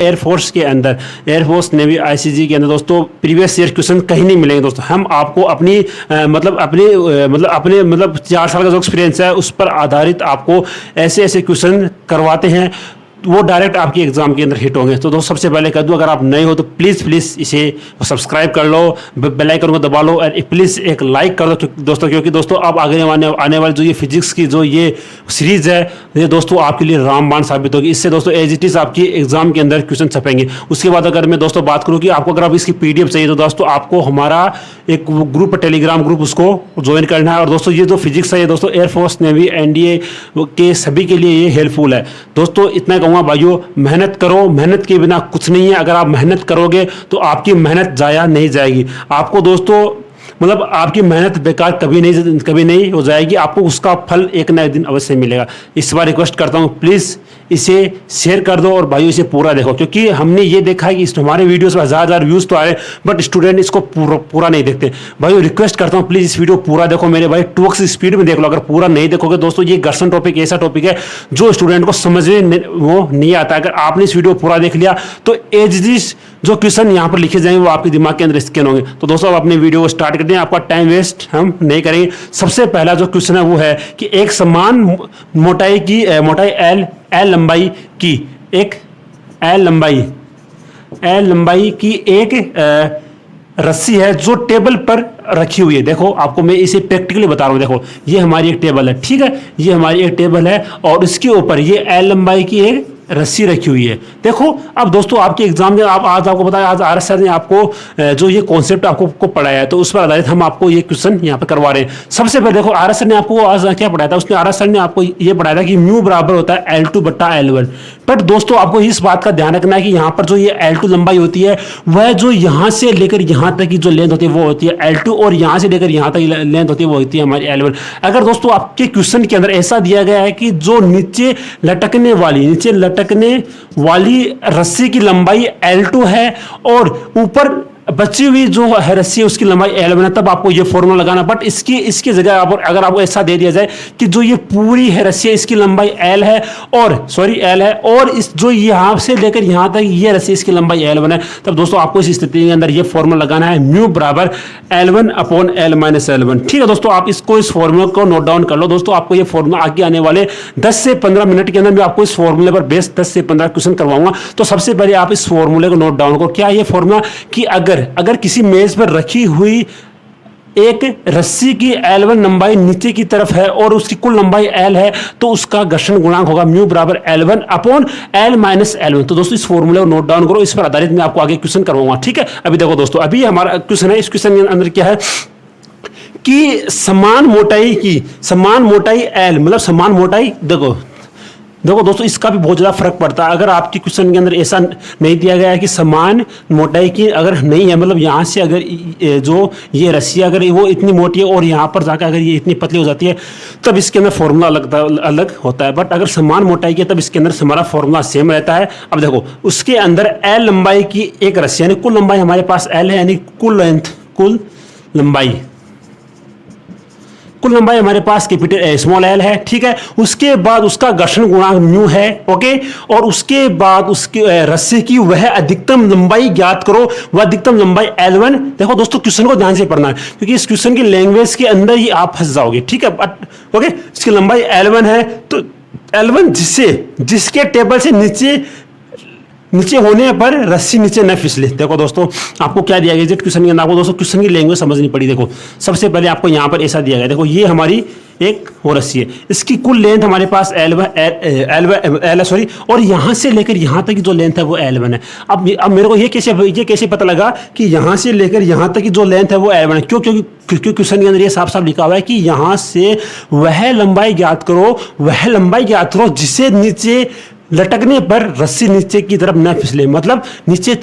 Air force के अंदर, air force navy ICG के अंदर दोस्तों प्रीवियस ईयर क्वेश्चन कहीं नहीं मिलेंगे दोस्तों। हम आपको अपनी अपने 4 साल का जो एक्सपीरियंस है उस पर आधारित आपको ऐसे ऐसे क्वेश्चन करवाते हैं, वो डायरेक्ट आपके एग्जाम के अंदर हिट होंगे। तो दोस्तों सबसे पहले कह दूं, अगर आप नए हो तो प्लीज़ इसे सब्सक्राइब कर लो, बेल आइकन को दबा लो और प्लीज़ एक लाइक कर दो दोस्तों, क्योंकि दोस्तों अब आगे आने वाली जो ये फिजिक्स की जो ये सीरीज़ है ये दोस्तों आपके लिए रामबाण साबित होगी। इससे दोस्तों एज इट इज़ आपकी एग्जाम के अंदर क्वेश्चन छपेंगे। उसके बाद अगर मैं दोस्तों बात करूँ कि आपको अगर आप इसकी PDF चाहिए तो दोस्तों आपको हमारा एक ग्रुप, टेलीग्राम ग्रुप, उसको ज्वाइन करना है। और दोस्तों ये जो फिजिक्स है ये दोस्तों एयरफोर्स, नेवी, NDA के सभी के लिए ये हेल्पफुल है दोस्तों। इतना कहूँगा भाइयों, मेहनत करो, मेहनत के बिना कुछ नहीं है। अगर आप मेहनत करोगे तो आपकी मेहनत जाया नहीं जाएगी। आपको दोस्तों आपकी मेहनत बेकार कभी नहीं हो जाएगी, आपको उसका फल एक ना एक दिन अवश्य मिलेगा। इस बार रिक्वेस्ट करता हूँ प्लीज़ इसे शेयर कर दो और भाइयों इसे पूरा देखो, क्योंकि हमने ये देखा है कि हमारे वीडियोस में हज़ार व्यूज़ तो आए बट स्टूडेंट इसको पूरा नहीं देखते। भाइयों रिक्वेस्ट करता हूँ प्लीज़ इस वीडियो पूरा देखो मेरे भाई, 2x स्पीड में देख लो। अगर पूरा नहीं देखोगे दोस्तों, ये घर्षण टॉपिक ऐसा टॉपिक है जो स्टूडेंट को समझ में वो नहीं आता। अगर आपने इस वीडियो पूरा देख लिया तो एज जो क्वेश्चन यहाँ पर लिखे जाएंगे वो आपके दिमाग के अंदर स्कैन होंगे। तो दोस्तों अब अपने वीडियो को स्टार्ट करते हैं, आपका टाइम वेस्ट हम नहीं करेंगे। सबसे पहला जो क्वेश्चन है वो है कि एक समान मोटाई एल लंबाई की एक रस्सी है जो टेबल पर रखी हुई है। देखो आपको मैं इसे प्रैक्टिकली बता रहा हूँ। देखो ये हमारी एक टेबल है, ठीक है, ये हमारी एक टेबल है और इसके ऊपर ये एल लंबाई की एक रस्सी रखी हुई है। देखो अब दोस्तों आपके एग्जाम में आज आपको बताया, आज RS सर ने आपको जो ये कॉन्सेप्ट आपको पढ़ाया है तो उस पर आधारित हम आपको ये क्वेश्चन यहाँ पे करवा रहे हैं। सबसे पहले देखो RS सर ने आपको आज क्या पढ़ाया था, उसने RS सर ने आपको ये पढ़ाया था कि म्यू बराबर होता है L2/L1। बट दोस्तों आपको इस बात का ध्यान रखना है कि यहाँ पर जो ये L2 लंबाई होती है वह जो यहाँ से लेकर यहाँ तक की जो लेंथ होती है वो होती है L2 और यहाँ से लेकर यहाँ तक लेंथ होती है वो होती है हमारी L1। अगर दोस्तों आपके क्वेश्चन के अंदर ऐसा दिया गया है कि जो नीचे लटकने वाली रस्सी की लंबाई L2 है और ऊपर बची हुई जो है रस्सी है उसकी लंबाई L1 है, तब आपको ये फॉर्मूला लगाना। बट इसकी जगह अगर आपको ऐसा दे दिया जाए कि जो ये पूरी है रस्सी है इसकी लंबाई L है और इस जो यहाँ से लेकर यहाँ तक ये रस्सी इसकी लंबाई L1 है, तब दोस्तों आपको इस स्थिति के अंदर ये फॉर्मूला लगाना है म्यू बराबर L1/L-L1। ठीक है दोस्तों, आप इस फॉर्मूला को नोट डाउन कर लो। दोस्तों आपको ये फॉर्मूला आगे आने वाले 10 से 15 मिनट के अंदर मैं आपको इस फॉर्मूले पर बेस 10 से 15 क्वेश्चन करवाऊंगा। तो सबसे पहले आप इस फॉर्मूले को नोट डाउन करो। क्या ये फॉर्मूला कि अगर किसी मेज पर रखी हुई एक रस्सी की L1 लंबाई नीचे की तरफ है और उसकी कुल लंबाई L है तो उसका घर्षण गुणांक होगा म्यू बराबर L1/L-L1। तो दोस्तों इस फॉर्मूले को नोट डाउन करो, इस पर आधारित मैं आपको आगे क्वेश्चन करवाऊंगा। ठीक है, अभी देखो दोस्तों, अभी हमारा क्वेश्चन है, इस क्वेश्चन के अंदर क्या है कि समान मोटाई L, समान मोटाई देखो दोस्तों इसका भी बहुत ज़्यादा फर्क पड़ता है। अगर आपके क्वेश्चन के अंदर ऐसा नहीं दिया गया है कि समान मोटाई की अगर नहीं है, यहाँ से अगर जो ये रस्सी अगर वो इतनी मोटी है और यहाँ पर जाकर अगर ये इतनी पतली हो जाती है तब इसके अंदर फॉर्मूला अलग होता है। बट अगर समान मोटाई की तब इसके अंदर हमारा फॉर्मूला सेम रहता है। अब देखो उसके अंदर L लंबाई की एक रस्सी, यानी कुल लंबाई हमारे पास L है, यानी कुल लंबाई हमारे पास स्मॉल l है। ठीक है, उसके बाद उसका घर्षण गुणांक म्यू है। ओके, और उसके बाद उसकी रस्सी की वह अधिकतम लंबाई ज्ञात करो, वह अधिकतम लंबाई L1। देखो दोस्तों क्वेश्चन को ध्यान से पढ़ना है क्योंकि इस क्वेश्चन की लैंग्वेज के अंदर ही आप फंस जाओगे। ठीक है, ओके, इसकी लंबाई L1 है तो L1 जिसके टेबल से नीचे होने पर रस्सी नीचे न फिसले। देखो दोस्तों आपको क्या दिया गया क्वेश्चन के अंदर, आपको दोस्तों क्वेश्चन की लैंग्वेज समझनी पड़ी। देखो सबसे पहले आपको यहाँ पर ऐसा दिया गया, देखो ये हमारी एक वो रस्सी है, इसकी कुल लेंथ हमारे पास L और यहाँ से लेकर यहाँ तक की जो लेंथ है वो L1 है। अब मेरे को ये कैसे पता लगा कि यहाँ से लेकर यहाँ तक की जो लेंथ है वो L1 है? क्योंकि क्वेश्चन के अंदर ये साफ लिखा हुआ है कि यहाँ से वह लंबाई ज्ञात करो जिसे नीचे लटकने पर रस्सी नीचे की तरफ न फिसले। मतलब नीचे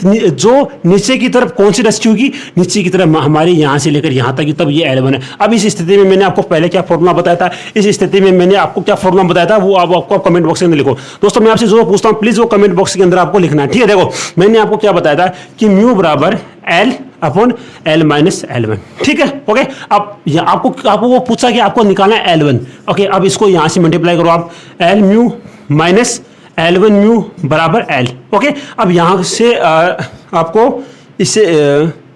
की तरफ कौन सी रस्सी होगी, नीचे की तरफ हमारे यहाँ से लेकर यहाँ तक, तब ये L1 है। अब इस स्थिति में मैंने आपको पहले क्या फॉर्मूला बताया था, इस स्थिति में मैंने आपको क्या फॉर्मूला बताया था वो आपको कमेंट बॉक्स के अंदर लिखो। दोस्तों मैं आपसे जो पूछता हूँ प्लीज वो कमेंट बॉक्स के अंदर आपको लिखना है। ठीक है, देखो मैंने आपको क्या बताया था कि म्यू बराबर L/L-L1। ठीक है, ओके। अब आपको वो पूछा कि आपको निकालना है L1। ओके, अब इसको यहाँ से मल्टीप्लाई करो आप, L mu minus L1 mu बराबर L। ओके, अब यहाँ से आपको इससे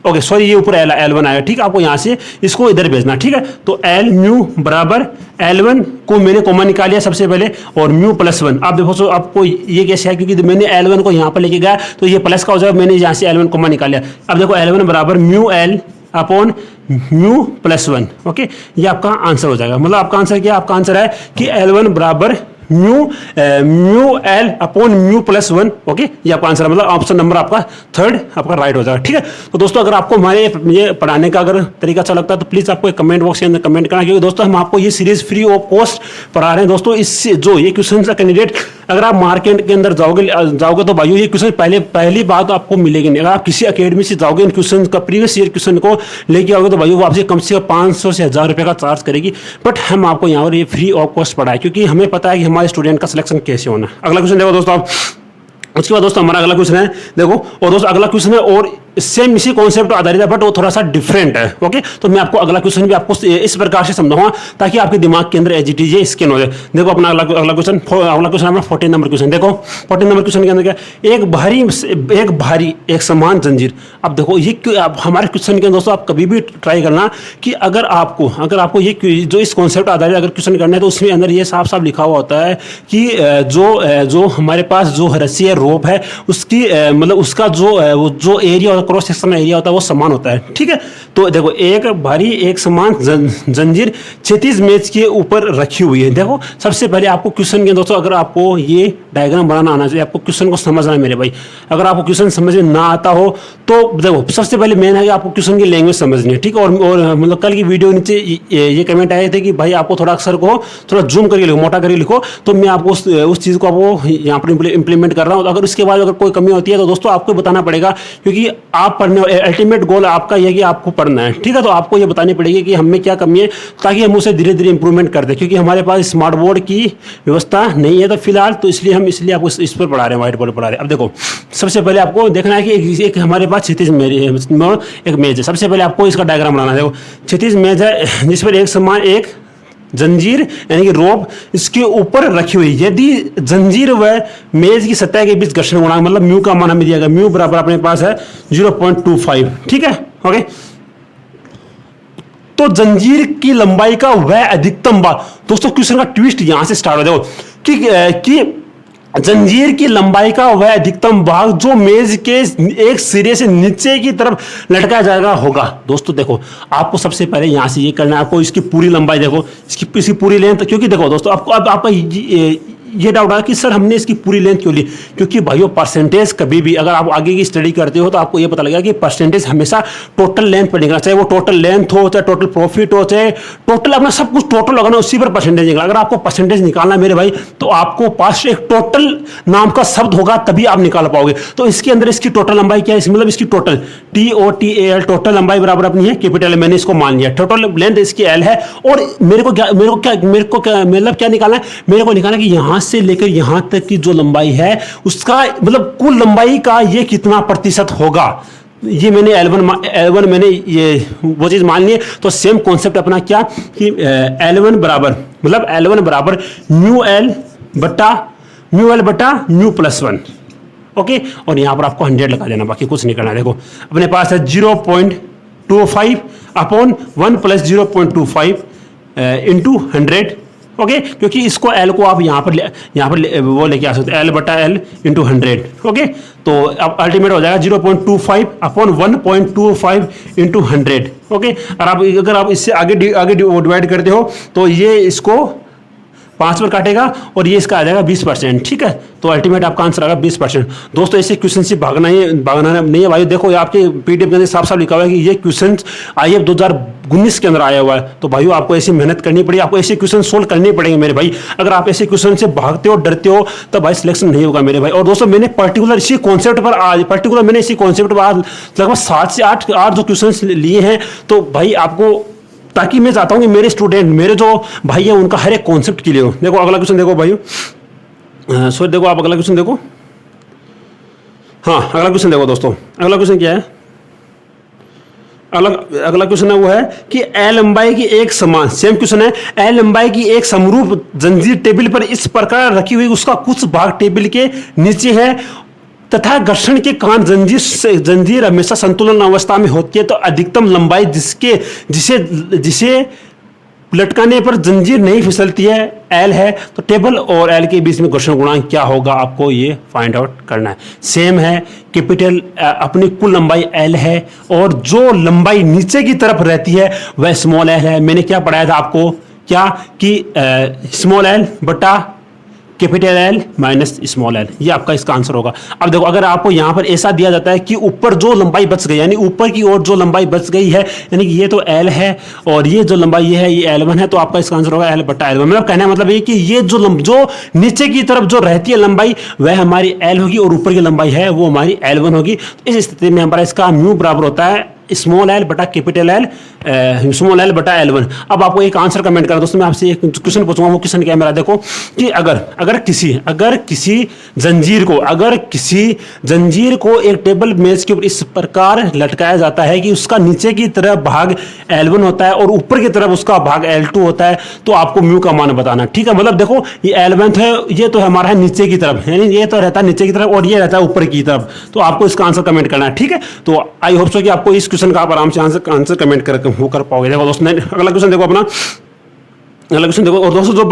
ओके सॉरी, ये ऊपर L1 आएगा, ठीक है, आपको यहाँ से इसको इधर भेजना, ठीक है। तो L म्यू बराबर L1 को मैंने कॉमन निकाल लिया सबसे पहले, और म्यू प्लस 1। आप देखो, सो आपको ये कैसे है, क्योंकि मैंने L1 को यहाँ पर लेके गया तो ये प्लस का हो जाएगा, मैंने यहाँ से L1 कॉमन निकाल लिया। अब देखो L1 बराबर mu L upon mu plus 1। Okay, ये आपका आंसर हो जाएगा। मतलब आपका आंसर क्या, आपका आंसर है कि L1 बराबर mu L upon mu plus 1। Okay, ये आपका आंसर है, मतलब ऑप्शन नंबर आपका थर्ड आपका राइट हो जाएगा, ठीक है। तो दोस्तों, अगर आपको हमारे ये पढ़ाने का अगर तरीका अच्छा लगता है तो प्लीज़ आपको कमेंट बॉक्स के अंदर कमेंट करना, क्योंकि दोस्तों हम आपको ये सीरीज फ्री ऑफ कॉस्ट पढ़ा रहे हैं दोस्तों। इससे जो ये क्वेश्चन का कैंडिडेट, अगर आप मार्केट के अंदर जाओगे तो भाइयों ये क्वेश्चन पहली बात आपको मिलेगी नहीं। अगर आप किसी अकेडमी से जाओगे, इन क्वेश्चन का प्रीवियस ईयर क्वेश्चन को लेके आओगे तो भाइयों वो आपसे कम 500 से 1000 रुपये का चार्ज करेगी। बट हम आपको यहाँ पर ये फ्री ऑफ कॉस्ट पढ़ाए, क्योंकि हमें पता है कि हमारे स्टूडेंट का सिलेक्शन कैसे होना है। अगला क्वेश्चन देखो दोस्तों आप, उसके बाद दोस्तों हमारा अगला क्वेश्चन है, देखो, और दोस्तों अगला क्वेश्चन है और सेम इसी कॉन्सेप्ट आधारित है, बट वो थोड़ा सा डिफरेंट है। ओके, तो मैं आपको अगला क्वेश्चन भी आपको इस प्रकार से समझाऊंगा ताकि आपके दिमाग के अंदर एजीटी ये स्कैन हो जाए। देखो अपना अगला क्वेश्चन हमारा 14 नंबर क्वेश्चन। देखो 14 नंबर क्वेश्चन के अंदर क्या, एक भारी एक समान जंजीर। अब देखो ये हमारे क्वेश्चन के अंदर दोस्तों आप कभी भी ट्राई करना कि अगर आपको ये जो इस कॉन्सेप्ट आधारित अगर क्वेश्चन करना है तो उसमें अंदर ये साफ साफ लिखा हुआ होता है कि जो हमारे पास जो रस्सी है, रोप है, उसकी मतलब उसका जो एरिया होता है, क्रॉस सेक्शन एरिया होता है, वो समान होता है, ठीक है। तो देखो एक भारी एक समान जंजीर क्षैतिज मेज के ऊपर रखी हुई है। देखो सबसे पहले आपको क्वेश्चन के दोस्तों, अगर आपको ये डायग्राम बनाना आना चाहिए, आपको क्वेश्चन को समझना है मेरे भाई। अगर आपको क्वेश्चन समझ में ना आता हो तो देखो सबसे पहले मेन है कि आपको क्वेश्चन की लैंग्वेज समझनी है, ठीक है। और मतलब कल की वीडियो नीचे ये कमेंट आए थे कि भाई आपको थोड़ा अक्षर को थोड़ा जूम करके लिखो, मोटा करके लिखो, तो मैं आपको उस चीज़ को आपको यहाँ पर इंप्लीमेंट कर रहा हूँ। अगर उसके बाद अगर कोई कमी होती है तो दोस्तों आपको बताना पड़ेगा, क्योंकि आप पढ़ने, अल्टीमेट गोल आपका यह है कि आपको पढ़ना है, ठीक है। तो आपको ये बतानी पड़ेगी कि हमें क्या कमी है, ताकि हम उसे धीरे धीरे इंप्रूवमेंट कर दें, क्योंकि हमारे पास स्मार्ट बोर्ड की व्यवस्था नहीं है तो फिलहाल, तो इसलिए हम आपको इस पर पढ़ा रहे हैं, व्हाइट बोर्ड पढ़ा रहे हैं। अब देखो सबसे पहले आपको देखना है कि एक हमारे पास क्षैतिज एक मेज है। सबसे पहले आपको इसका डायग्राम बनाना है। देखो क्षैतिज मेज है जिस पर एक समान एक जंजीर यानी कि रोप इसके ऊपर रखी हुई। यदि जंजीर व मेज की सतह के बीच घर्षण गुणांक, मतलब म्यू का मान हमें दिया गया, म्यू बराबर अपने पास है 0.25, ठीक है। ओके, तो जंजीर की लंबाई का वह अधिकतम भाग, दोस्तों क्वेश्चन का ट्विस्ट यहां से स्टार्ट हो, देखो कि जंजीर की लंबाई का वह अधिकतम भाग जो मेज के एक सिरे से नीचे की तरफ लटकाया जाएगा होगा। दोस्तों देखो आपको सबसे पहले यहां से ये करना है, आपको इसकी पूरी लंबाई देखो, इसकी पूरी लेंथ, क्योंकि देखो दोस्तों आपको अब आपका ये डाउट है कि सर हमने इसकी पूरी लेंथ क्यों ली, क्योंकि भाइयों परसेंटेज कभी भी अगर आप आगे की स्टडी करते हो तो आपको ये पता लगेगा कि परसेंटेज हमेशा टोटल लेंथ पर निकलना, चाहे वो टोटल लेंथ हो, चाहे टोटल प्रॉफिट हो, चाहे टोटल अपना सब कुछ टोटल होगा ना, उसी पर परसेंटेज निकला। अगर आपको परसेंटेज निकालना है मेरे भाई तो आपको पास एक टोटल नाम का शब्द होगा तभी आप निकाल पाओगे। तो इसके अंदर इसकी टोटल लंबाई क्या है, मतलब इसकी टोटल TOTAL टोटल लंबाई बराबर अपनी है कैपिटल, मैंने इसको मान लिया, टोटल लेंथ इसकी L है। और मेरे को मतलब क्या निकालना है, मेरे को निकालना है कि यहां से लेकर यहां तक की जो लंबाई है उसका मतलब कुल लंबाई का ये कितना प्रतिशत होगा। ये मैंने L1 मैंने ये वो चीज मान ली है। तो सेम कॉन्सेप्ट अपना क्या कि L1 बराबर म्यू एल बटा म्यू प्लस 1। ओके, और यहां पर आपको 100 लगा देना, बाकी कुछ नहीं करना। देखो अपने पास है 0.25 अपॉन 1 प्लस 0.25 इंटू 100। ओके, क्योंकि इसको L को आप यहाँ पर वो लेके आ सकते हैं, L बटा L इंटू 100। ओके, तो अब अल्टीमेट हो जाएगा 0.25 अपॉन 1.25 इंटू 100। ओके, और अगर आप इससे आगे डिवाइड करते हो तो ये इसको 5 पर काटेगा और ये इसका आ जाएगा 20%, ठीक है। तो अल्टीमेट आपका आंसर आएगा 20%। दोस्तों ऐसे क्वेश्चन से भागना नहीं है भाई। देखो आपके पीडीएफ के अंदर साफ साफ लिखा हुआ है कि ये क्वेश्चन IAF 2019 के अंदर आया हुआ है। तो भाइयों आपको ऐसी मेहनत करनी पड़ेगी, आपको ऐसे क्वेश्चन सोल्व करने पड़ेंगे मेरे भाई। अगर आप ऐसे क्वेश्चन से भागते हो, डरते हो, तो भाई सिलेक्शन नहीं होगा मेरे भाई। और दोस्तों मैंने पर्टिकुलर इसी कॉन्सेप्ट पर आज लगभग 7 से 8 जो क्वेश्चन लिए हैं। तो भाई आपको, ताकि मैं चाहता हूं कि मेरे स्टूडेंट, मेरे जो भाई है उनका हर एक कॉन्सेप्ट क्लियर हो। देखो अगला क्वेश्चन देखो भाइयों, देखो आप अगला क्वेश्चन देखो। हाँ अगला क्वेश्चन देखो दोस्तों, अगला क्वेश्चन क्या है, अगला क्वेश्चन है वो है कि एल लंबाई की एक समान, सेम क्वेश्चन है, एल लंबाई की एक समरूप जंजीर टेबल पर इस प्रकार रखी हुई, उसका कुछ भाग टेबल के नीचे है तथा घर्षण के कारण जंजीर हमेशा संतुलन अवस्था में होती है, तो अधिकतम लंबाई जिसे लटकाने पर जंजीर नहीं फिसलती है एल है, तो टेबल और एल के बीच में घर्षण गुणांक क्या होगा, आपको ये फाइंड आउट करना है। सेम है, कैपिटल अपनी कुल लंबाई एल है और जो लंबाई नीचे की तरफ रहती है वह स्मॉल एल है। मैंने क्या पढ़ाया था आपको, क्या कि स्मॉल एल बटा capital L minus small L, ये आपका इसका आंसर होगा। अब देखो, अगर आपको यहाँ पर ऐसा दिया जाता है कि ऊपर जो लंबाई बच गई, यानी ऊपर की ओर जो लंबाई बच गई है, यानी कि ये तो एल है और ये जो लंबाई ये है ये L1 है, तो आपका इसका आंसर होगा एल बटा L1। मतलब कहने का मतलब ये कि ये जो नीचे की तरफ जो रहती है लंबाई वह हमारी एल होगी और ऊपर की लंबाई है वो हमारी L1 होगी। इस स्थिति में हमारा इसका म्यू बराबर होता है स्मॉल एल बटा कैपिटल एल, स्मॉल एल बटा L1। अब आपको एक आंसर कमेंट करना दोस्तों, मैं आपसे एक क्वेश्चन पूछूंगा, वो क्वेश्चन क्या है मेरा, देखो कि अगर किसी जंजीर को एक टेबल मेज के ऊपर इस प्रकार लटकाया जाता है कि उसका नीचे की तरफ भाग L1 होता है और ऊपर की तरफ उसका भाग L2 होता है, तो आपको म्यू का मान बताना। ठीक है, मतलब देखो ये L1 है, ये तो हमारा है नीचे की तरफ, यानी ये तो रहता है नीचे की तरफ और ये रहता है ऊपर की तरफ, तो आपको इसका आंसर कमेंट करना है। ठीक है, तो आई होप सो कि आपको इस क्वेश्चन का आप आराम से आंसर कमेंट कर पाओगे। देखो दोस्तों, अगला क्वेश्चन देखो अपना, अगला क्वेश्चन देखो। और दोस्तों जो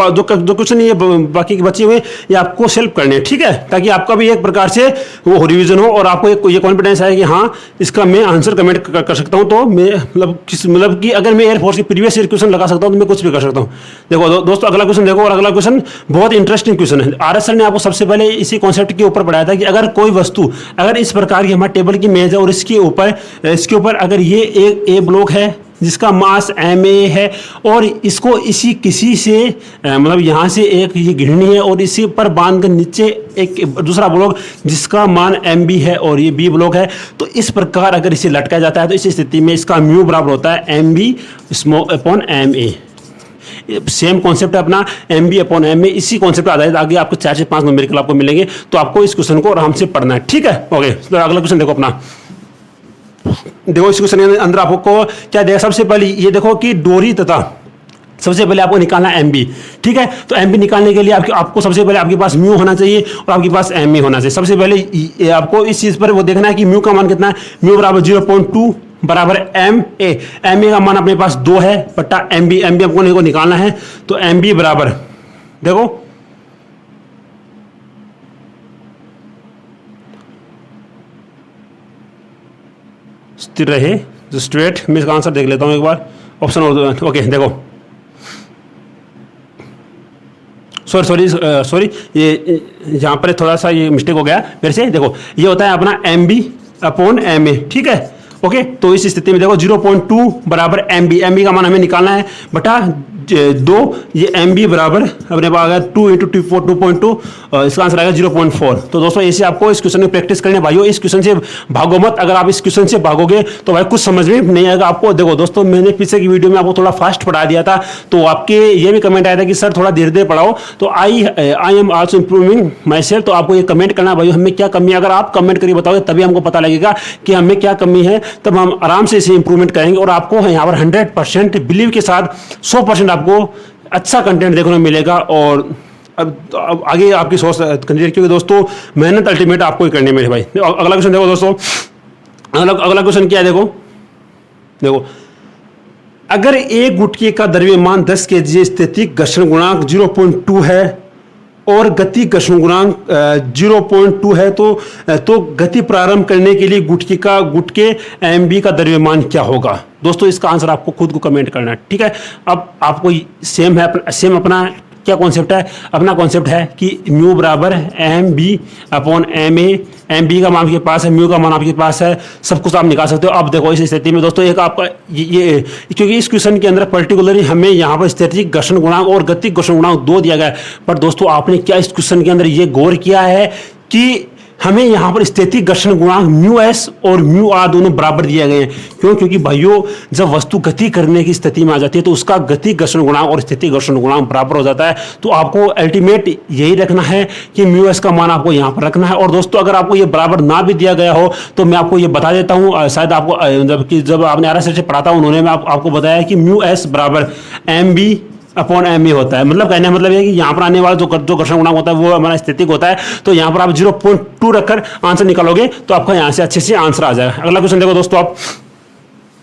क्वेश्चन ये बाकी के बचे हुए ये आपको सेल्फ करने हैं, ठीक है, ताकि आपका भी एक प्रकार से वो रिवीजन हो और आपको ये कॉन्फिडेंस है कि हाँ इसका मैं आंसर कमेंट कर सकता हूँ। तो मैं मतलब कि अगर मैं एयरफोर्स की प्रीवियस ईयर क्वेश्चन लगा सकता हूँ तो मैं कुछ भी कर सकता हूँ। देखो दोस्तों, अगला क्वेश्चन देखो, और अगला क्वेश्चन बहुत इंटरेस्टिंग क्वेश्चन है। RS सर ने आपको सबसे पहले इसी कॉन्सेप्ट के ऊपर पढ़ाया था कि अगर कोई वस्तु, अगर इस प्रकार की हमारे टेबल की मेज है और इसके ऊपर अगर ये एक ए ब्लॉक है जिसका मास MA है और इसको किसी से मतलब यहाँ से एक ये घिरनी है और इसी पर बांध कर नीचे एक दूसरा ब्लॉक जिसका मान MB है और ये B ब्लॉक है, तो इस प्रकार अगर इसे लटकाया जाता है तो इस स्थिति में इसका म्यू बराबर होता है MB upon MA। Same concept है अपना MB अपॉन MA, इसी कॉन्सेप्ट आधारित आगे आपको 4 से 5 न्यूमेरिकल आपको मिलेंगे, तो आपको इस क्वेश्चन को आराम से पढ़ना है। ठीक है, ओके, तो अगला क्वेश्चन देखो अपना, देखो इस क्वेश्चन के अंदर आपको क्या देगा, सबसे पहले ये देखो कि डोरी तथा सबसे पहले आपको निकालना है MB। ठीक है, तो MB निकालने के लिए आपको सबसे पहले आपके पास म्यू होना चाहिए और आपके पास MA होना चाहिए। सबसे पहले आपको इस चीज पर वो देखना है कि म्यू का मान कितना है, म्यू बराबर 0.2 बराबर MA का मान अपने पास 2 है बटा MB आपको निकालना है, तो MB बराबर देखो स्थिर रहे जो स्ट्रेट, मैं इसका आंसर देख लेता हूं एक बार, ऑप्शन और ओके देखो, सॉरी ये यहाँ पर थोड़ा सा ये मिस्टेक हो गया मेरे से। देखो ये होता है अपना MB अपॉन MA। ठीक है, ओके, तो इस स्थिति में देखो 0.2 बराबर MB का मान हमें निकालना है बटा 2, ये MB बराबर अपने पास आ गया 2 × 2.2, इसका आंसर आएगा 0.4। तो दोस्तों ऐसे आपको इस क्वेश्चन में प्रैक्टिस करने भाइयों, इस क्वेश्चन से भागो मत। अगर आप इस क्वेश्चन से भागोगे तो भाई कुछ समझ में नहीं आएगा आपको। देखो दोस्तों, मैंने पीछे की वीडियो में आपको थोड़ा फास्ट पढ़ा दिया था, तो आपके ये भी कमेंट आया था कि सर थोड़ा धीरे धीरे पढ़ाओ, तो I am also improving my self. तो आपको ये कमेंट करना भाई हमें क्या कमी है, अगर आप कमेंट करके बताओगे तभी हमको पता लगेगा कि हमें क्या कमी है, तब हम आराम से इसे इंप्रूवमेंट करेंगे और आपको यहाँ पर 100% बिलीव के साथ 100% आपको अच्छा कंटेंट देखने को मिलेगा। और अब आगे आपकी सोच कंटिन्यू, क्योंकि दोस्तों मेहनत अल्टीमेट आपको ही करनी है मेरे भाई। अगला क्वेश्चन देखो दोस्तों, अगला क्वेश्चन क्या है, देखो अगर एक गुटके का द्रव्यमान 10 kg, स्थैतिक घर्षण गुणांक 0.2 है और गति घर्षण गुणांक 0.2 है, तो गति प्रारंभ करने के लिए गुटके MB का द्रव्यमान क्या होगा। दोस्तों इसका आंसर आपको खुद को कमेंट करना है। ठीक है, अब आपको सेम अपना क्या कॉन्सेप्ट है, अपना कॉन्सेप्ट है कि म्यू बराबर MB अपॉन MA। MB का मान आपके पास है, म्यू का मान आपके पास है, सब कुछ आप निकाल सकते हो। अब देखो इस स्थिति में दोस्तों एक आपका ये क्योंकि इस क्वेश्चन के अंदर पर्टिकुलरली हमें यहाँ पर स्थैतिक घर्षण गुणांक और गतिक घर्षण गुणांक 2 दिया गया है, पर दोस्तों आपने क्या इस क्वेश्चन के अंदर ये गौर किया है कि हमें यहाँ पर स्थैतिक घर्षण गुणांक म्यू एस और म्यू आर दोनों बराबर दिए गए हैं। क्यों? क्योंकि भाइयों जब वस्तु गति करने की स्थिति में आ जाती है तो उसका गति घर्षण गुणांक और स्थैतिक घर्षण गुणांक बराबर हो जाता है। तो आपको अल्टीमेट यही रखना है कि म्यू एस का मान आपको यहाँ पर रखना है। और दोस्तों अगर आपको ये बराबर ना भी दिया गया हो तो मैं आपको ये बता देता हूँ, शायद आपको जब आपने आरएस से पढ़ा था उन्होंने आपको बताया कि म्यू एस बराबर M B upon M A होता है। मतलब कहने का मतलब है कि यहाँ पर आने वाला जो घर्षण गुणांक होता है वो हमारा स्थैतिक होता है। तो यहाँ पर आप 0.2 रखकर आंसर निकालोगे तो आपका यहाँ से अच्छे से आंसर आ जाएगा। अगला क्वेश्चन देखो दोस्तों, आप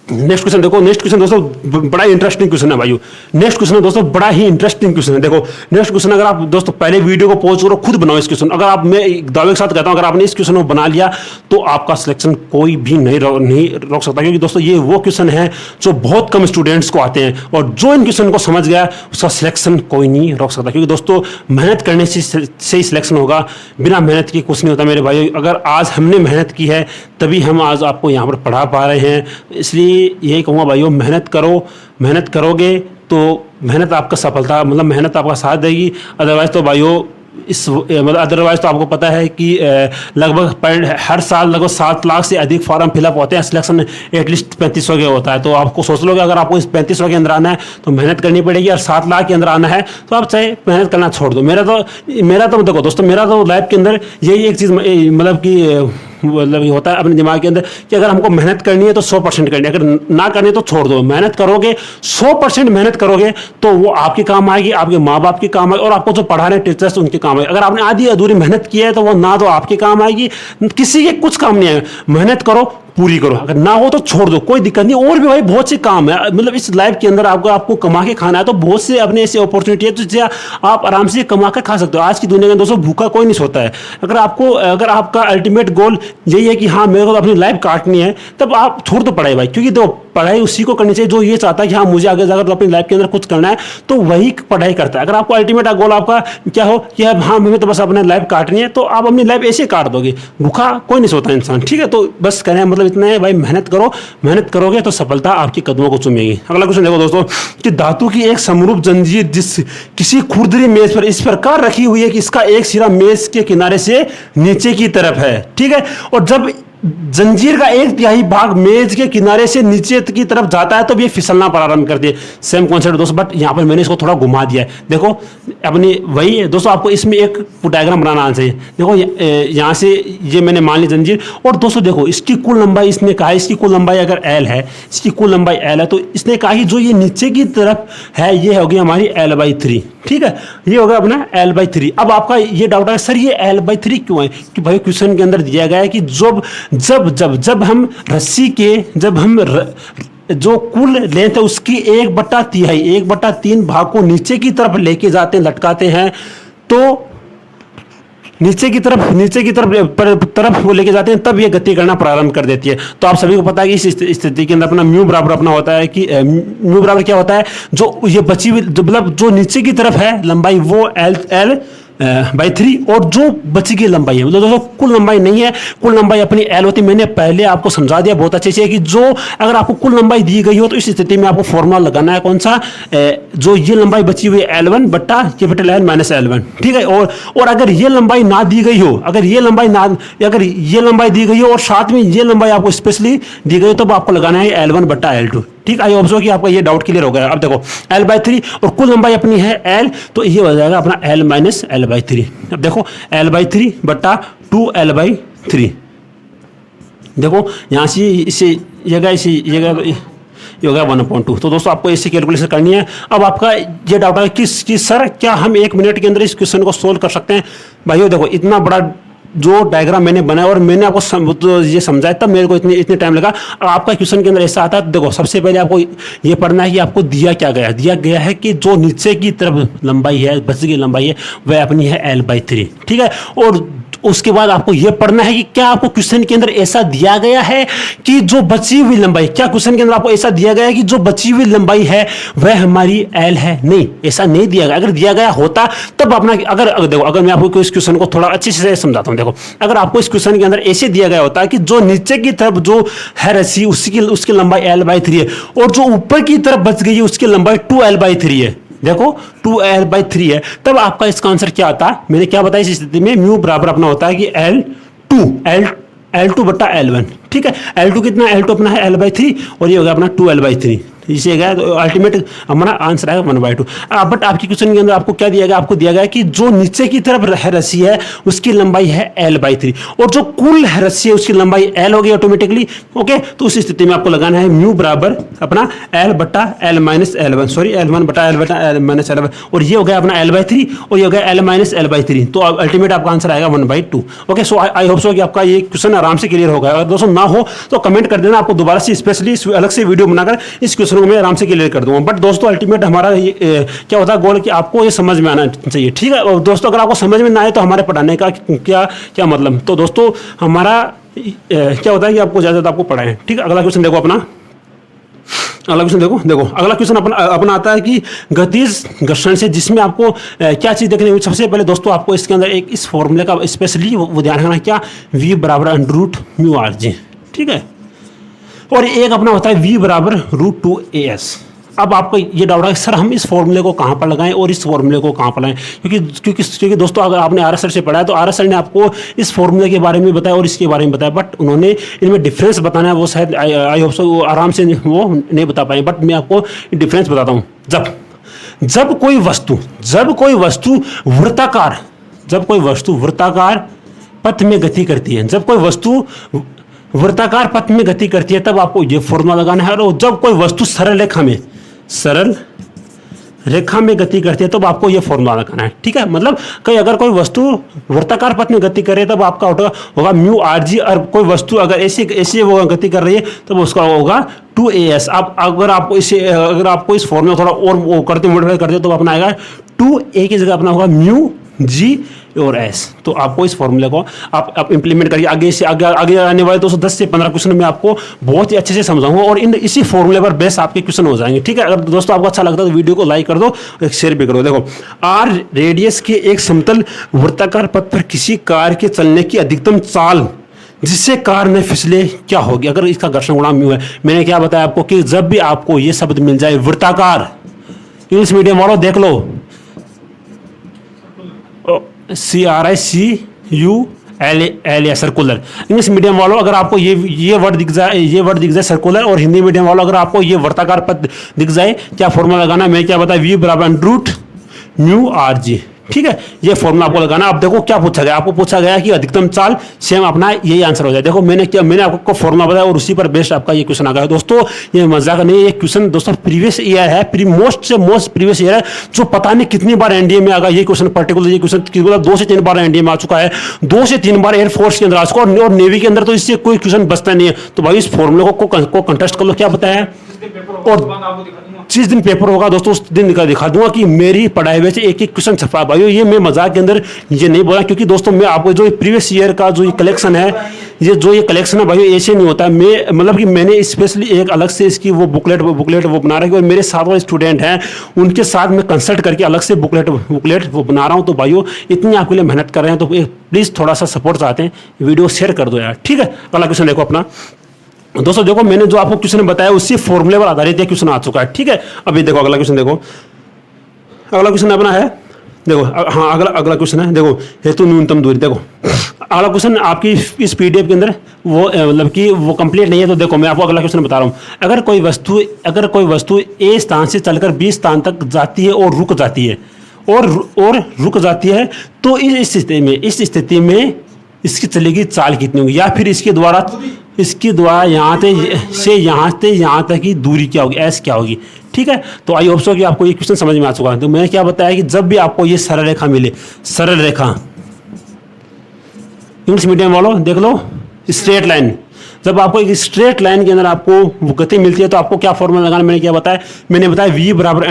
नेक्स्ट क्वेश्चन देखो। नेक्स्ट क्वेश्चन दोस्तों बड़ा इंटरेस्टिंग क्वेश्चन है भाइयों। नेक्स्ट क्वेश्चन दोस्तों बड़ा ही इंटरेस्टिंग क्वेश्चन है। देखो नेक्स्ट क्वेश्चन, अगर आप दोस्तों पहले वीडियो को पॉज करो, खुद बनाओ इस क्वेश्चन। अगर आप, मैं दावे के साथ कहता हूं, अगर आपने इस क्वेश्चन को बना लिया तो आपका सिलेक्शन कोई भी नहीं रोक सकता। क्योंकि दोस्तों ये वो क्वेश्चन है जो बहुत कम स्टूडेंट्स को आते हैं और जो इन क्वेश्चन को समझ गया उसका सिलेक्शन कोई नहीं रोक सकता। क्योंकि दोस्तों मेहनत करने से ही सिलेक्शन होगा, बिना मेहनत के कुछ नहीं होता मेरे भाइयों। अगर आज हमने मेहनत की है तभी हम आज आपको यहाँ पर पढ़ा पा रहे हैं। इसलिए यही कहूँगा भाइयों, मेहनत करो, मेहनत करोगे तो मेहनत आपका सफलता, मतलब मेहनत आपका साथ देगी। अदरवाइज तो भाइयों मतलब अदरवाइज तो आपको पता है कि लगभग हर साल लगभग 7 लाख से अधिक फॉर्म फिलअप होते हैं, सिलेक्शन एटलीस्ट 3500 के होता है। तो आपको सोच लो कि अगर आपको इस 3500 के अंदर आना है तो मेहनत करनी पड़ेगी, और 7 लाख के अंदर आना है तो आप चाहे मेहनत करना छोड़ दो। मेरा तो देखो दोस्तों, मेरा तो लाइफ के अंदर यही एक चीज़ मतलब कि मतलब होता है अपने दिमाग के अंदर कि अगर हमको मेहनत करनी है तो 100% करनी है, अगर ना करनी है तो छोड़ दो। मेहनत करोगे, 100% मेहनत करोगे तो वो आपके काम आएगी, आपके माँ बाप के काम आएगी, और आपको जो पढ़ा रहे टीचर्स उनके काम आएगी। अगर आपने आधी अधूरी मेहनत की है तो वो ना तो आपके काम आएगी, किसी के कुछ काम नहीं आएगा। मेहनत करो, पूरी करो, अगर ना हो तो छोड़ दो, कोई दिक्कत नहीं। और भी भाई बहुत से काम है, मतलब इस लाइफ के अंदर आपको कमा के खाना है तो बहुत से अपने ऐसी अपॉर्चुनिटी है जिससे आप आराम से कमा कर खा सकते हो। आज की दुनिया में दोस्तों भूखा कोई नहीं सोता है। अगर आपका अल्टीमेट गोल यही है कि हाँ मेरे को तो अपनी लाइफ काटनी है, तब आप छोड़ दो पढ़ाई भाई। क्योंकि तो पढ़ाई उसी को करनी चाहिए जो ये चाहता है कि हाँ मुझे आगे जाकर अपनी लाइफ के अंदर कुछ करना है, तो वही पढ़ाई करता है। अगर आपको अल्टीमेट गोल आपका क्या हो कि हाँ मुझे तो बस अपनी लाइफ काटनी है, तो आप अपनी लाइफ ऐसे काट दोगे। भूखा कोई नहीं सोता इंसान, ठीक है। तो बस कहने का मतलब इतना है भाई, मेहनत करो, मेहनत करोगे तो सफलता आपके कदमों को चूमेगी। अगला क्वेश्चन देखो दोस्तों कि धातु की एक समरूप जंजीर जिस किसी खुरदरी मेज पर इस प्रकार रखी हुई है कि इसका एक सिरा मेज के किनारे से नीचे की तरफ है, ठीक है। और जब जंजीर का 1/3 भाग मेज के किनारे से नीचे की तरफ जाता है तो ये फिसलना प्रारंभ करती है। सेम कॉन्सेप्ट दोस्तों, बट यहाँ पर मैंने इसको थोड़ा घुमा दिया है। देखो अपनी वही है दोस्तों, आपको इसमें एक डायग्राम बनाना आना चाहिए। देखो यहाँ से ये मैंने मान ली जंजीर, और दोस्तों देखो इसकी कुल लंबाई, इसने कहा इसकी कुल लंबाई अगर L है, इसकी कुल लंबाई L है, तो इसने कहा कि जो ये नीचे की तरफ है ये होगी हमारी L/3, ठीक है। ये होगा अपना L/3। अब आपका ये डाउट है सर ये L/3 क्यों है? कि भाई क्वेश्चन के अंदर दिया गया है कि जब हम रस्सी के जो कुल लेंथ है उसकी 1/3 भाग को नीचे की तरफ लेके जाते हैं, लटकाते हैं, तो नीचे की तरफ वो लेके जाते हैं, तब ये गति करना प्रारंभ कर देती है। तो आप सभी को पता है कि इस स्थिति के अंदर अपना म्यू बराबर अपना होता है कि म्यू बराबर क्या होता है, जो ये बची हुई मतलब जो नीचे की तरफ है लंबाई वो L/3, और जो बची की लंबाई है मतलब दोस्तों कुल लंबाई नहीं है, कुल लंबाई अपनी L होती है। मैंने पहले आपको समझा दिया बहुत अच्छे से कि जो अगर आपको कुल लंबाई दी गई हो तो इस स्थिति में आपको फॉर्मूला लगाना है कौन सा, जो ये लंबाई बची हुई है L1 बट्टा कैपिटल L माइनस L1, ठीक है। और अगर ये लंबाई ना दी गई हो, अगर ये लंबाई दी गई हो और साथ में ये लंबाई आपको स्पेशली दी गई हो, तब आपको लगाना है L1 बट्टा L2, ठीक। आई होप सो कि आपका ये डाउट क्लियर हो गया। अब देखो L/3 और कुल लंबाई अपनी है L, तो ये हो जाएगा अपना L माइनस L/3। अब देखो L/3 बट्टा 2L/3, देखो यहाँ से इसे ये हो गया 1/2। तो दोस्तों आपको ऐसी कैलकुलेशन करनी है। अब आपका ये डाउट है कि सर क्या हम 1 मिनट के अंदर इस क्वेश्चन को सोल्व कर सकते हैं? भाइयों देखो इतना बड़ा जो डायग्राम मैंने बनाया और मैंने आपको तो ये समझाया, तब मेरे को इतने टाइम लगा। अब आपका क्वेश्चन के अंदर ऐसा आता है, देखो सबसे पहले आपको ये पढ़ना है कि आपको दिया गया है कि जो नीचे की तरफ लंबाई है, बची की लंबाई है, वह अपनी है L/3, ठीक है। और उसके बाद आपको यह पढ़ना है कि क्या आपको क्वेश्चन के अंदर ऐसा दिया गया है कि जो बची हुई लंबाई, क्या क्वेश्चन के अंदर आपको ऐसा दिया गया है कि जो बची हुई लंबाई है वह हमारी L है? नहीं, ऐसा नहीं दिया गया। अगर दिया गया होता तब अपना अगर मैं आपको इस क्वेश्चन को थोड़ा अच्छे से समझाता हूं। देखो अगर आपको इस क्वेश्चन के अंदर ऐसे दिया गया होता है कि जो नीचे की तरफ जो है रस्सी उसकी लंबाई L/3 है और जो ऊपर की तरफ बच गई है उसकी लंबाई 2L/3 है, देखो 2L/3 है, तब आपका इसका आंसर क्या आता है? मैंने क्या बताया इस स्थिति में म्यू बराबर अपना होता है कि L L2 बट्टा L1, ठीक है। L2 कितना, L2 अपना है L/3 और ये हो गया अपना 2L/3, इसे गया तो अल्टीमेट हमारा आंसर आएगा 1/2। बट आपकी क्वेश्चन के अंदर आपको क्या दिया गया, आपको दिया गया कि जो नीचे की तरफ रस्सी है उसकी लंबाई है L/3 और जो कुल रस्सी है उसकी लंबाई L हो गई ऑटोमेटिकली, ओके। तो उस स्थिति में आपको लगाना है म्यू बराबर अपना L बट्टा L minus L1, sorry L1 बट्टा L बट्टा L माइनस L1, और ये हो गया अपना L/3 और ये हो गया L माइनस L/3, तो अल्टीमेट आपका आंसर आएगा 1/2, okay. So I hope so कि आपका ये क्वेश्चन आराम से क्लियर होगा। अगर दोस्तों ना हो तो कमेंट कर देना, आपको दोबारा से स्पेशली अलग से वीडियो बनाकर इस क्वेश्चन को मैं आराम से क्लियर कर दूंगा। बट दोस्तों अल्टीमेट हमारा क्या होता है गोल कि आपको ये समझ में आना चाहिए, ठीक है। और दोस्तों अगर आपको समझ में ना आए तो हमारे पढ़ाने का क्या मतलब। तो दोस्तों हमारा क्या होता है कि आपको ज़्यादा आपको पढ़ाएं, ठीक है। अगला क्वेश्चन देखो अपना, अगला क्वेश्चन देखो अगला क्वेश्चन अपना आता है कि गतिज घर्षण से, जिसमें आपको क्या चीज़ देखनी है। सबसे पहले दोस्तों आपको इसके अंदर एक इस फॉर्मूले का स्पेशली वो ध्यान रखना, क्या V बराबर √μRg, ठीक है। और एक अपना होता है V बराबर √2AS। अब आपको ये डाउट है सर हम इस फॉर्मूले को कहाँ पर लगाएं और इस फॉर्मूले को कहाँ पर लगाएं, क्योंकि दोस्तों अगर आपने आर एस सर से पढ़ा है तो आर एस सर ने आपको इस फॉर्मूले के बारे में बताया और इसके बारे में बताया, बट उन्होंने इनमें डिफरेंस बताना है वो शायद आई होप सो आराम से वो नहीं बता पाए। बट मैं आपको डिफरेंस बताता हूँ। जब कोई वस्तु वृत्ताकार पथ में गति करती है, जब कोई वस्तु वृत्ताकार पथ में गति करती है तब आपको ये फॉर्मूला लगाना है। और जब कोई वस्तु सरल रेखा में गति करती है तब आपको ये फॉर्मूला लगाना है, ठीक है। मतलब कहीं अगर कोई वस्तु वृत्ताकार पथ में गति करे तब आपका होगा μRg, और कोई वस्तु अगर ऐसे वो गति कर रही है तब उसका होगा 2AS। अब अगर आपको इस फॉर्मूला थोड़ा और वो करते मॉडिफाई करते तो अपना आएगा 2A की जगह अपना होगा μg और S। तो आपको इस फॉर्मूले को आप इंप्लीमेंट करिए। आगे आने वाले 10 से 15 क्वेश्चन में आपको बहुत ही अच्छे से समझाऊंगा और इसी फॉर्मूले पर बेस आपके क्वेश्चन हो जाएंगे, ठीक है। अगर दोस्तों आपको अच्छा लगता है तो वीडियो को लाइक कर दो, एक शेयर भी करो। देखो R रेडियस के एक समतल वृत्ताकार पथ पर किसी कार के चलने की अधिकतम चाल जिससे कार में फिसले क्या होगी अगर इसका घर्षण गुणांक म्यू है। मैंने क्या बताया आपको कि जब भी आपको ये शब्द मिल जाए वृत्ताकार, इंग्लिश मीडियम वालों देख लो CRICULL सर्कुलर। इंग्लिश मीडियम वालों अगर आपको ये वर्ड दिख जाए सर्कुलर, और हिंदी मीडियम वालों अगर आपको ये वृत्ताकार पथ दिख जाए, क्या फॉर्मूला लगाना, मैं क्या बताया V बराबर √μRg, ठीक है। ये फॉर्मूला आपको लगाना। अब देखो क्या पूछा गया, आपको पूछा गया कि अधिकतम चाल, सेम अपना यही आंसर हो जाए। देखो मैंने आपको फॉर्मूला बताया और उसी पर बेस्ड आपका ये क्वेश्चन आ गया। दोस्तों ये मजाक नहीं है, ये क्वेश्चन दोस्तों प्रीवियस ईयर है, मोस्ट प्रीवियस ईयर है, जो पता नहीं कितनी बार एनडीए में आ गया। ये क्वेश्चन पर्टिकुलर ये क्वेश्चन 2 से 3 बार एनडीए में आ चुका है, 2 से 3 बार एयरफोर्स के अंदर आ चुका है, और नेवी के अंदर तो इससे कोई क्वेश्चन बचता नहीं है। तो भाई इस फॉर्मूले को कंटेस्ट कर लो, क्या बताया है। और जिस दिन पेपर होगा दोस्तों उस दिन दिखा दूंगा कि मेरी पढ़ाई में से एक क्वेश्चन छपा। भाइयों ये मैं मजाक के अंदर ये नहीं बोला, क्योंकि दोस्तों मैं आपको जो प्रीवियस ईयर का जो कलेक्शन है, ये कलेक्शन है भाइयों ऐसे नहीं होता है। मैं मतलब कि मैंने स्पेशली एक अलग से इसकी वो बुकलेट वो बना रही है, और मेरे साथ वाले स्टूडेंट हैं उनके साथ मैं कंसल्ट करके अलग से बुकलेट वो बना रहा हूँ। तो भाइयों इतनी आपके लिए मेहनत कर रहे हैं तो प्लीज़ थोड़ा सा सपोर्ट चाहते हैं, वीडियो शेयर कर दो यार, ठीक है। अगला क्वेश्चन देखो अपना। दोस्तों देखो मैंने जो आपको क्वेश्चन बताया उसी फॉर्मूले पर आधारित ये क्वेश्चन आ चुका है, ठीक है। अभी देखो अगला क्वेश्चन देखो, अगला क्वेश्चन अपना है, देखो हाँ अगला क्वेश्चन है, देखो हेतु न्यूनतम दूरी। देखो अगला क्वेश्चन आपकी इस पीडीएफ के अंदर वो मतलब कि वो कंप्लीट नहीं है। तो देखो मैं आपको अगला क्वेश्चन बता रहा हूँ। अगर कोई वस्तु ए स्थान से चलकर बी स्थान तक जाती है और रुक जाती है तो इस स्थिति में इसकी चलेगी चाल कितनी होगी, या फिर इसके द्वारा यहाँ से यहाँ तक की दूरी क्या होगी, एस क्या होगी, ठीक है। तो आई होप सो कि आपको ये क्वेश्चन समझ में आ चुका है। तो मैंने क्या बताया कि जब भी आपको ये सरल रेखा मिले, सरल रेखा इंग्लिश मीडियम वालों देख लो, स्ट्रेट लाइन, जब आपको एक स्ट्रेट लाइन के अंदर आपको गति मिलती है तो आपको क्या फॉर्मूला लगाना, मैंने क्या बताया, मैंने बताया V बराबर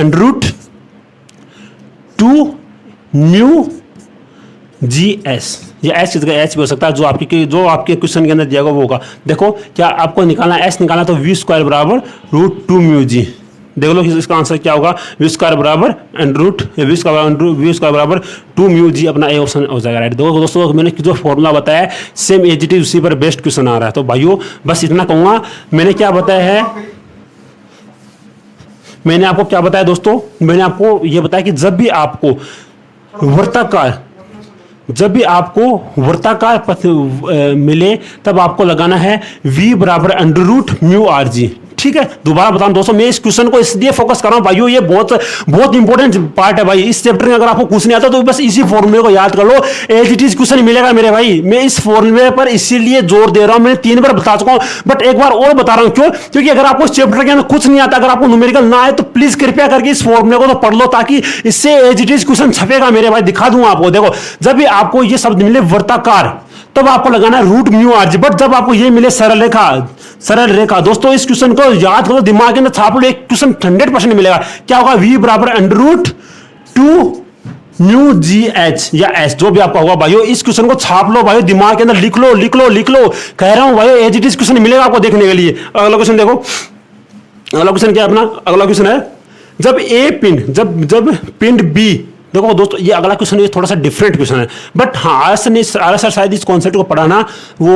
√2μGS, या एस की जगह एच भी हो सकता है, जो आपके क्वेश्चन के अंदर दिया वो होगा। देखो क्या आपको निकालना, एस निकालना तो V² बराबर √2μG। देख लो कि इसका आंसर क्या होगा, V² बराबर बराबर 2μG, अपना ए ऑप्शन हो जाएगा राइट। देखो दोस्तों मैंने जो फॉर्मूला बताया सेम एज इट इज उसी पर बेस्ट क्वेश्चन आ रहा है। तो भाइयों बस इतना कहूँगा, मैंने क्या बताया है, मैंने आपको क्या बताया दोस्तों, मैंने आपको ये बताया कि जब भी आपको जब भी आपको वृत्ताकार पथ मिले तब आपको लगाना है v बराबर under root mu R G. ठीक है, दोबारा बताऊं दोस्तों, मैं इस क्वेश्चन को इसलिए फोकस कर रहा हूं भाइयों, ये बहुत बहुत इंपॉर्टेंट पार्ट है भाई। इस चैप्टर में अगर आपको कुछ नहीं आता तो बस इसी फॉर्मूले को याद कर लो, एज इट इज क्वेश्चन मिलेगा मेरे भाई। मैं इस फॉर्मूले पर इसीलिए जोर दे रहा हूं, मैंने 3 बार बता चुका हूं, बट एक बार और बता रहा हूं। क्यों? क्योंकि अगर आपको इस चैप्टर के अंदर कुछ नहीं आता, अगर आपको न्यूमेरिकल ना आए तो प्लीज कृपया करके इस फॉर्मूले को तो पढ़ लो, ताकि इससे एज इट इज क्वेश्चन छपेगा मेरे भाई। दिखा दूं आपको, देखो जब भी आपको ये शब्द मिले वृत्ताकार तब आपको लगाना है root mu R G. But जब आपको ये मिले सरल रेखा, सरल रेखा, दोस्तों इस क्वेश्चन को याद करो, दिमाग के अंदर छाप लो, एक क्वेश्चन 100% मिलेगा। क्या होगा? v बराबर under root 2 mu G H या एस, जो भी आपका होगा भाइयों। इस क्वेश्चन को छाप लो भाइयों, दिमाग के अंदर लिख लो लिख लो लिख लो, कह रहा हूं भाइयों, एज इट इज क्वेश्चन मिलेगा आपको देखने के लिए। अगला क्वेश्चन देखो, अगला क्वेश्चन क्या है अपना? अगला क्वेश्चन है जब ए पिंड, जब पिंड बी, देखो दोस्तों ये अगला क्वेश्चन ये थोड़ा सा डिफरेंट क्वेश्चन है, बट हाँ आर सर शायद इस कॉन्सेप्ट को पढ़ाना वो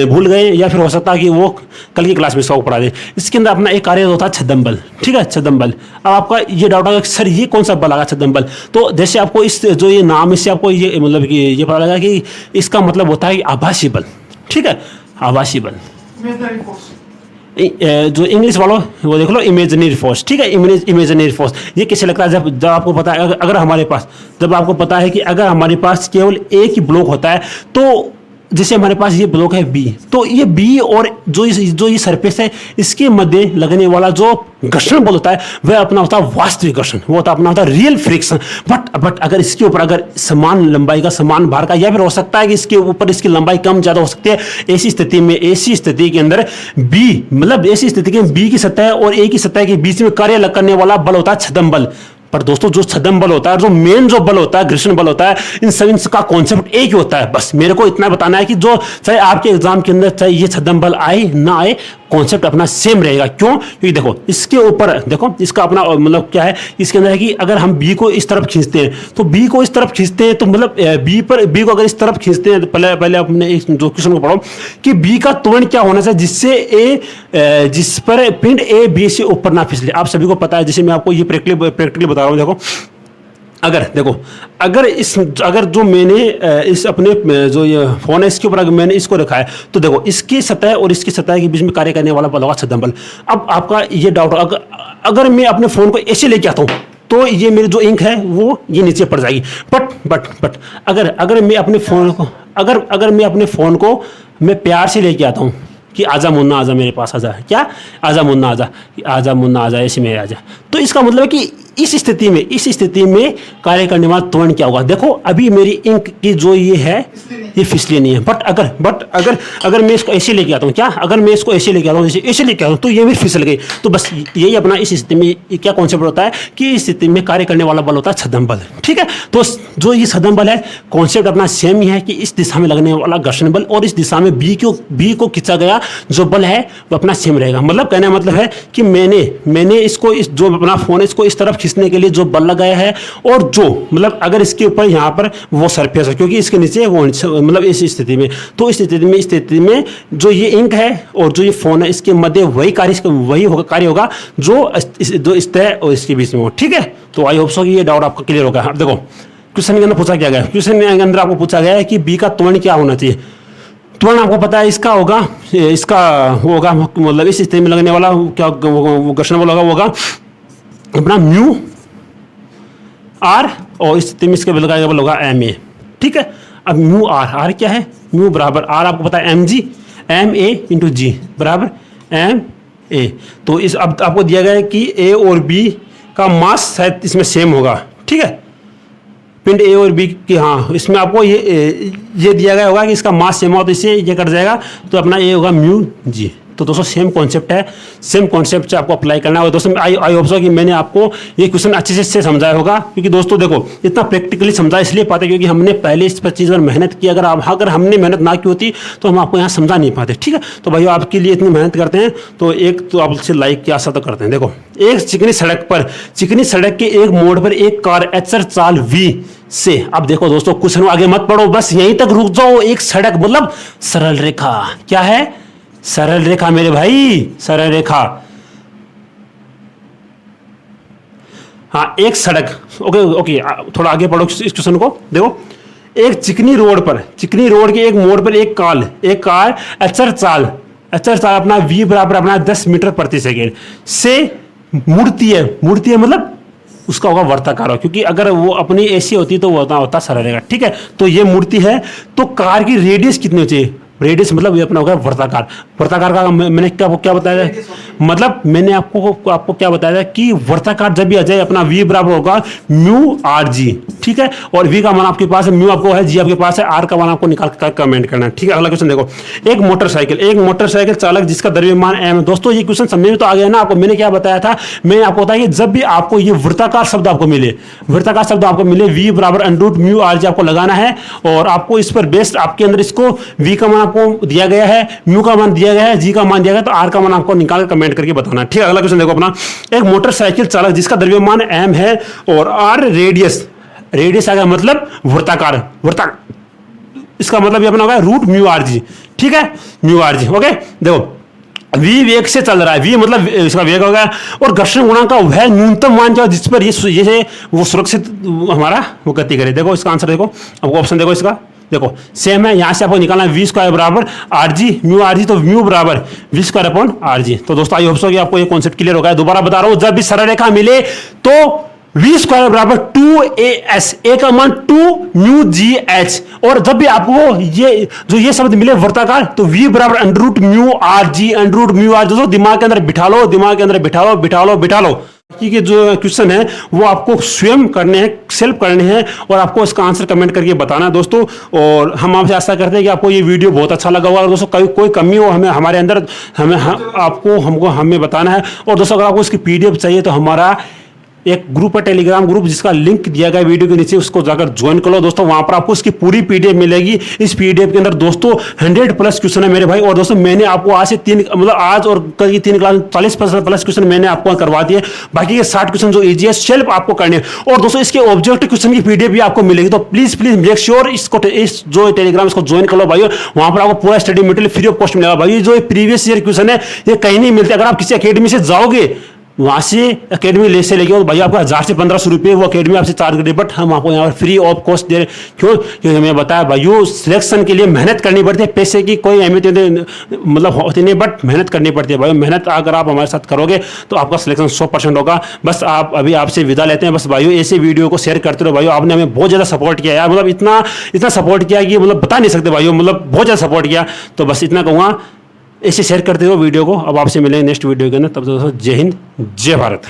भूल गए, या फिर हो सकता है कि वो कल की क्लास में इसको पढ़ा दे। इसके अंदर अपना एक कार्य होता है छद्म बल। ठीक है, छद्म बल। अब आपका ये डाउट होगा सर ये कौन सा बल आगा छद्म बल? तो जैसे आपको इस जो ये नाम, इससे आपको ये मतलब कि ये पता लगा कि इसका मतलब होता है आभासी बल। ठीक है, आभासी बल। जो इंग्लिश वालों वो देख लो इमेजिनरी फोर्स। ठीक है, इमेजिनरी फोर्स ये कैसे लगता है? जब आपको पता है, अगर हमारे पास, जब आपको पता है कि अगर हमारे पास केवल एक ही ब्लॉक होता है, तो जैसे हमारे पास ये ब्लॉक है बी, तो ये बी और जो ये सरफेस है इसके मध्य लगने वाला जो घर्षण बल होता है वह अपना होता है वास्तविक घर्षण, वो होता अपना होता है रियल फ्रिक्शन। बट अगर इसके ऊपर अगर समान लंबाई का, समान भार का, या फिर हो सकता है कि इसके ऊपर इसकी लंबाई कम ज्यादा हो सकती है, ऐसी स्थिति के अंदर बी, मतलब ऐसी स्थिति के बी की सतह और ए की सतह के बीच में कार्य करने वाला बल होता है छद्म बल। पर दोस्तों जो छद्म बल होता है, जो मेन जो बल होता है, घर्षण बल होता है, इन सब का कॉन्सेप्ट एक ही होता है। बस मेरे को इतना बताना है कि जो चाहे आपके एग्जाम के अंदर चाहे ये छद्म बल आए ना आए, कॉन्सेप्ट अपना सेम रहेगा। क्यों? क्योंकि देखो इसके ऊपर, देखो इसका अपना मतलब क्या है, इसके अंदर है कि अगर हम बी को इस तरफ खींचते हैं, तो बी को इस तरफ खींचते हैं, तो मतलब बी को अगर इस तरफ खींचते हैं, तो पहले अपने जो क्वेश्चन को पढ़ो कि बी का त्वरण क्या होना चाहिए जिससे जिस पर पिंड ए बी से ऊपर ना फिसले। आप सभी को पता है, जैसे मैं आपको ये प्रैक्टिकली बता रहा हूँ। देखो अगर जो मैंने इस अपने जो ये फोन है इसके ऊपर अगर मैंने इसको रखा है, तो देखो इसकी सतह और इसकी सतह के बीच में कार्य करने वाला बल होगा छद्म बल। अब आपका ये डाउट, अगर मैं अपने फोन को ऐसे लेके आता हूँ तो ये मेरी जो इंक है वो ये नीचे पड़ जाएगी। बट अगर मैं अपने फोन को अगर मैं अपने फोन को मैं प्यार से लेके आता हूँ कि आजा मुन्ना आजा मेरे पास आजा, क्या आजा मुन्ना आजा, आजा मुन्ना आजा, ऐसे में आजा, तो इसका मतलब है कि इस स्थिति में कार्य करने वाला त्वरण क्या होगा? देखो अभी मेरी इंक की जो ये है ये फिसली नहीं है, बट अगर मैं इसको ऐसे लेके आता हूँ, क्या अगर मैं इसको ऐसे लेके आता हूँ, ऐसे लेके आता हूँ, तो ये भी फिसल गई। तो बस यही अपना इस स्थिति में क्या कॉन्सेप्ट होता है कि इस स्थिति में कार्य करने वाला बल होता है छद्म बल। ठीक है, तो जो ये छद्म बल है कॉन्सेप्ट अपना सेम ही है कि इस दिशा में लगने वाला घर्षण बल और इस दिशा में बी को खींचा गया जो बल है वो अपना सेम रहेगा। मतलब कहने का मतलब है कि मैंने इसको जो अपना फोन है इसको इस तरफ खींचने के लिए जो बल लगाया है, और जो मतलब अगर इसके ऊपर यहाँ पर वो सरफेस है, क्योंकि इसके नीचे वो मतलब इस स्थिति में, तो इस स्थिति में जो ये इंक है और जो ये फोन है इसके मध्य वही कार्य होगा जो इस तय और इसके बीच में हो। ठीक है, तो आई होप सो कि ये डाउट आपका क्लियर होगा। अब देखो क्वेश्चन के अंदर पूछा क्या गया, क्वेश्चन के अंदर आपको पूछा गया है कि बी का त्वरण क्या होना चाहिए। त्वरण आपको पता है इसका होगा मतलब इस स्थिति में लगने वाला क्या घर्षण बल होगा अपना म्यू आर, और इस स्थिति में इसके बल का बल होगा एम ए। ठीक है, अब म्यू आर क्या है? म्यू बराबर आर आपको पता है एम ए इंटू जी बराबर एम ए। तो इस अब आपको दिया गया है कि ए और बी का मास शायद इसमें सेम होगा। ठीक है, पिंड ए और बी की, हाँ इसमें आपको ये दिया गया होगा कि इसका मास सेम होगा, तो इससे ये कट जाएगा, तो अपना ये होगा म्यू जी। तो दोस्तों सेम कॉन्सेप्ट है, सेम कॉन्सेप्ट से आपको अप्लाई करना है। दोस्तों आई होप सो कि मैंने आपको ये क्वेश्चन अच्छे से समझाया होगा, क्योंकि दोस्तों देखो इतना प्रैक्टिकली समझा इसलिए पाते क्योंकि हमने पहले इस चीज़ पर मेहनत की। अगर हमने मेहनत ना की होती तो हम आपको यहाँ समझा नहीं पाते। ठीक है, तो भाइयों आपके लिए इतनी मेहनत करते हैं, तो एक तो आपसे लाइक की आशा तो करते हैं। देखो एक चिकनी सड़क के एक मोड़ पर एक कार एचर चाल वी से, अब देखो दोस्तों क्वेश्चन आगे मत पढ़ो, बस यहीं तक रुक जाओ। एक सड़क मतलब सरल रेखा, क्या है? सरल रेखा मेरे भाई, सरल रेखा। हाँ एक सड़क, ओके थोड़ा आगे पढ़ो इस क्वेश्चन को। देखो एक चिकनी रोड के एक मोड़ पर एक कार अचर चाल अपना v बराबर अपना 10 मीटर प्रति सेकेंड से मुड़ती है मतलब उसका होगा वर्ताकार, क्योंकि अगर वो अपनी ऐसी होती तो वो होता सरल रहेगा। ठीक है, तो ये मुड़ती है तो कार की रेडियस कितनी होती है? रेडियस मतलब ये अपना होगा वर्ताकार का मैंने क्या बताया था? मतलब मैंने आपको क्या बताया था कि वर्ताकार जब भी आ जाए अपना v बराबर होगा म्यू आर जी। ठीक है, और v का मान आपके पास है, म्यू आपको है, जी आपके पास है, r का मान आपको निकाल कर कमेंट करना है। ठीक है, अगला क्वेश्चन देखो, एक मोटरसाइकिल चालक जिसका द्रव्यमान m है। दोस्तों ये क्वेश्चन समझ में तो आ गया ना आपको? मैंने क्या बताया था? मैंने आपको बताया कि जब भी आपको ये वृत्ताकार शब्द आपको मिले v बराबर अंडर म्यू आर जी आपको लगाना है, और आपको इस पर बेस्ड आपके अंदर इसको v का मान आपको दिया गया है, म्यू का मान दिया गया है, जी का मान दिया गया, तो आर का मान आपको निकाल कमेंट करके बताना। ठीक है, अगला क्वेश्चन देखो अपना, एक मोटरसाइकिल चालक जिसका द्रव्यमान m है और r रेडियस आ गया मतलब वृत्ताकार, इसका मतलब ये अपना होगा रूट म्यू आर जी। ठीक है, म्यू आर जी। ओके, देखो v वेग से चल रहा है, v मतलब इसका वेग होगा, और घर्षण गुणांक का वह न्यूनतम मान जो जिस पर ये वो सुरक्षित हमारा वो गति करे। देखो इसका आंसर देखो, आपको ऑप्शन देखो, इसका देखो सेम है, यहां से आपको निकालना है v स्क्वायर बराबर आर जी, तो म्यू बराबर v square upon R G. तो दोस्तों आई होप सो कि आपको ये कॉन्सेप्ट क्लियर हो गया। दोबारा बता रहा हूं, जब भी सरल रेखा मिले तो v स्क्वायर बराबर 2as, a का मान 2 म्यू जी एच, और जब भी आपको ये शब्द मिले वर्ताकार तो v बराबर under root mu R G. दोस्तों दिमाग के अंदर बिठा लो कि जो क्वेश्चन है वो आपको स्वयं करने हैं, सेल्फ करने हैं, और आपको इसका आंसर कमेंट करके बताना है दोस्तों। और हम आपसे आशा करते हैं कि आपको ये वीडियो बहुत अच्छा लगा होगा। और दोस्तों कोई कमी हो हमारे अंदर हमें बताना है। और दोस्तों अगर आपको इसकी पीडीएफ चाहिए तो हमारा एक ग्रुप है, टेलीग्राम ग्रुप, जिसका लिंक दिया गया वीडियो के नीचे, उसको जाकर ज्वाइन कर लो दोस्तों। वहां पर आपको इसकी पूरी पीडीएफ मिलेगी। इस पीडीएफ के अंदर दोस्तों 100+ क्वेश्चन है मेरे भाई। और दोस्तों मैंने आपको आज और कल की 3 क्लास 40+ क्वेश्चन मैंने आपको करवा दिए। बाकी के 60 क्वेश्चन जो इजी है सेल्फ आपको करने हैं। और दोस्तों इसके ऑब्जेक्टिव क्वेश्चन की पीडीएफ भी आपको मिलेगी। तो प्लीज मेक श्योर इस जो टेलीग्राम इसको ज्वाइन कर लो भाई। वहां पर आपको पूरा study material free of cost मिलेगा भाई। जो प्रीवियस ईयर क्वेश्चन है ये कहीं नहीं मिलते। अगर आप किसी अकेडमी से जाओगे, वहां से अकेडमी से लेके भाई आपको 1000 से 1500 रुपये वो अकेडमी आपसे चार्ज करे, बट हम आपको यहाँ पर फ्री ऑफ कॉस्ट दे रहे। क्यों? क्योंकि हमें बताया भाई सिलेक्शन के लिए मेहनत करनी पड़ती है, पैसे की कोई अहमियत मतलब होती नहीं, बट मेहनत करनी पड़ती है भाई। मेहनत अगर आप हमारे साथ करोगे तो आपका सिलेक्शन 100% होगा। बस अभी आपसे विदा लेते हैं। बस भाई ऐसे वीडियो को शेयर करते रहो भाई। आपने हमें बहुत ज़्यादा सपोर्ट किया यार, मतलब इतना सपोर्ट किया कि मतलब बता नहीं सकते भाई, मतलब बहुत ज़्यादा सपोर्ट किया। तो बस इतना कहूँगा, ऐसे शेयर करते हो वीडियो को। अब आपसे मिलेंगे नेक्स्ट वीडियो के अंदर, तब तक दोस्तों जय हिंद जय भारत।